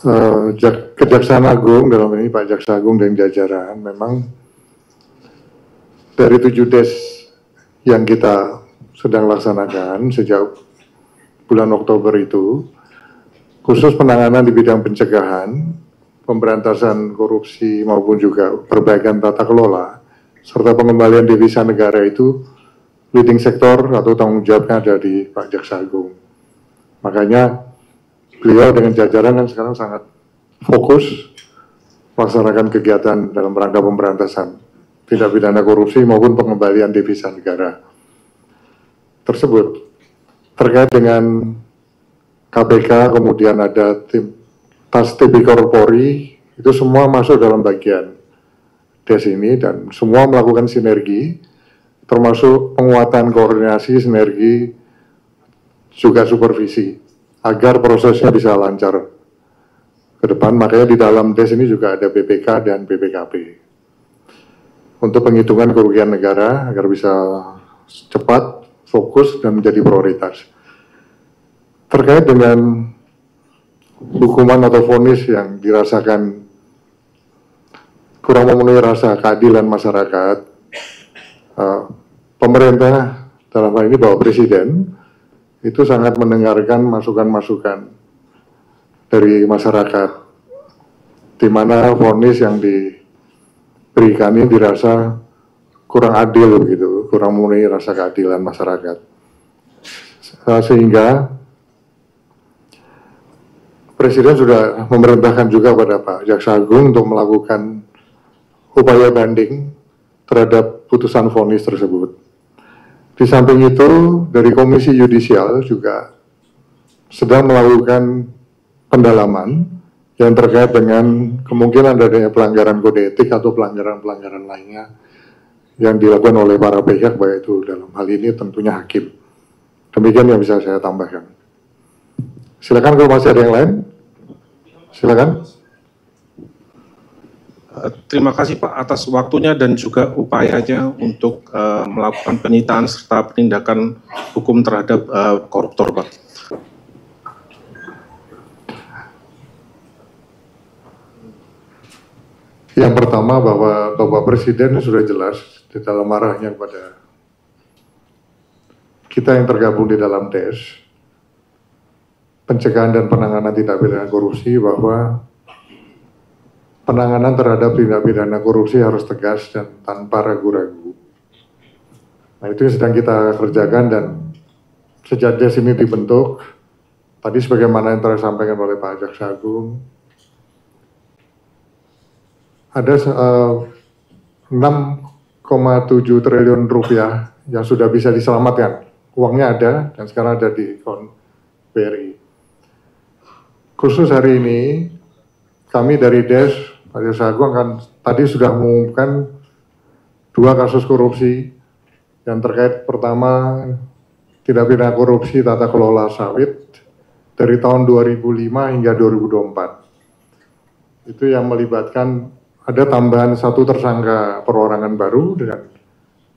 Kejaksaan Agung, dalam ini Pak Jaksa Agung dan jajaran, memang dari 7 des yang kita sedang laksanakan sejak bulan Oktober itu, khusus penanganan di bidang pencegahan, pemberantasan korupsi maupun juga perbaikan tata kelola, serta pengembalian devisa negara itu leading sektor atau tanggung jawabnya ada di Pak Jaksa Agung. Makanya beliau dengan jajaran kan sekarang sangat fokus melaksanakan kegiatan dalam rangka pemberantasan tindak pidana korupsi maupun pengembalian devisa negara tersebut. Terkait dengan KPK, kemudian ada tim tas Tipikor Polri, itu semua masuk dalam bagian des ini dan semua melakukan sinergi, termasuk penguatan koordinasi, sinergi, juga supervisi, agar prosesnya bisa lancar ke depan. Makanya di dalam des ini juga ada BPK dan BPKP untuk penghitungan kerugian negara agar bisa cepat, fokus, dan menjadi prioritas. Terkait dengan hukuman atau vonis yang dirasakan kurang memenuhi rasa keadilan masyarakat, pemerintah dalam hal ini Bapak Presiden itu sangat mendengarkan masukan-masukan dari masyarakat, di mana vonis yang diberikan ini dirasa kurang adil begitu, kurang memenuhi rasa keadilan masyarakat, sehingga Presiden sudah memerintahkan juga pada Pak Jaksa Agung untuk melakukan upaya banding terhadap putusan vonis tersebut. Di samping itu, dari Komisi Yudisial juga sedang melakukan pendalaman yang terkait dengan kemungkinan adanya pelanggaran kode etik atau pelanggaran-pelanggaran lainnya yang dilakukan oleh para pihak, baik itu dalam hal ini tentunya hakim. Demikian yang bisa saya tambahkan. Silakan kalau masih ada yang lain. Silakan. Terima kasih Pak atas waktunya dan juga upayanya untuk melakukan penyitaan serta penindakan hukum terhadap koruptor, Pak. Yang pertama bahwa Bapak Presiden sudah jelas di dalam arahnya kepada kita yang tergabung di dalam des pencegahan dan penanganan tindak pidana korupsi, bahwa penanganan terhadap tindak pidana korupsi harus tegas dan tanpa ragu-ragu. Nah, itu yang sedang kita kerjakan, dan sejak des ini dibentuk, tadi sebagaimana yang telah disampaikan oleh Pak Jaksa Agung, ada 6,7 triliun rupiah yang sudah bisa diselamatkan. Uangnya ada dan sekarang ada di akun BRI. Khusus hari ini, kami dari des, Pak Jaksa Agung tadi sudah mengumumkan 2 kasus korupsi yang terkait pertama tindak pidana korupsi tata kelola sawit dari tahun 2005 hingga 2024. Itu yang melibatkan ada tambahan 1 tersangka perorangan baru dengan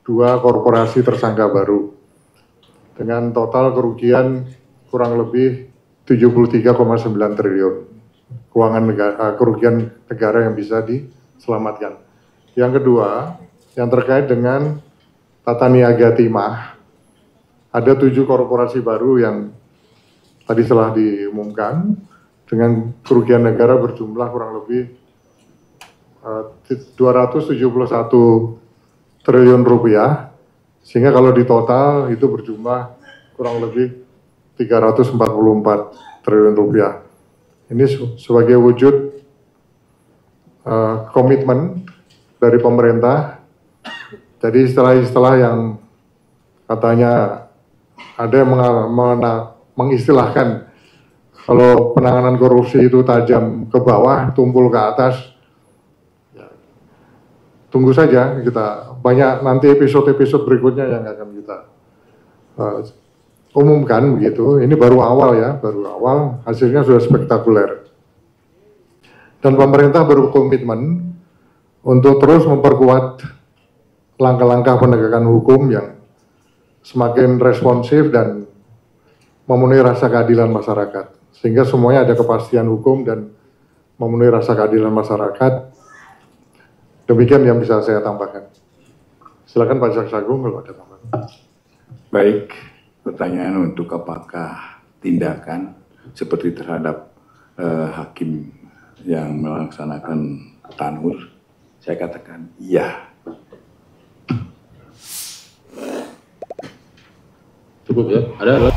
2 korporasi tersangka baru dengan total kerugian kurang lebih 73,9 triliun kerugian negara yang bisa diselamatkan. Yang kedua, yang terkait dengan tata niaga timah, ada 7 korporasi baru yang tadi telah diumumkan dengan kerugian negara berjumlah kurang lebih 271 triliun rupiah, sehingga kalau di total itu berjumlah kurang lebih 344 triliun rupiah. Ini sebagai wujud komitmen dari pemerintah. Jadi istilah-istilah yang katanya ada yang mengistilahkan kalau penanganan korupsi itu tajam ke bawah, tumpul ke atas. Tunggu saja, kita banyak nanti episode-episode berikutnya yang akan kita umumkan begitu. Ini baru awal ya, baru awal, hasilnya sudah spektakuler. Dan pemerintah berkomitmen untuk terus memperkuat langkah-langkah penegakan hukum yang semakin responsif dan memenuhi rasa keadilan masyarakat. Sehingga semuanya ada kepastian hukum dan memenuhi rasa keadilan masyarakat. Demikian yang bisa saya tambahkan. Silakan Pak Jaksa Agung kalau ada tambahan. Baik, pertanyaan untuk apakah tindakan seperti terhadap hakim yang melaksanakan tanur, saya katakan iya. Cukup ya, ada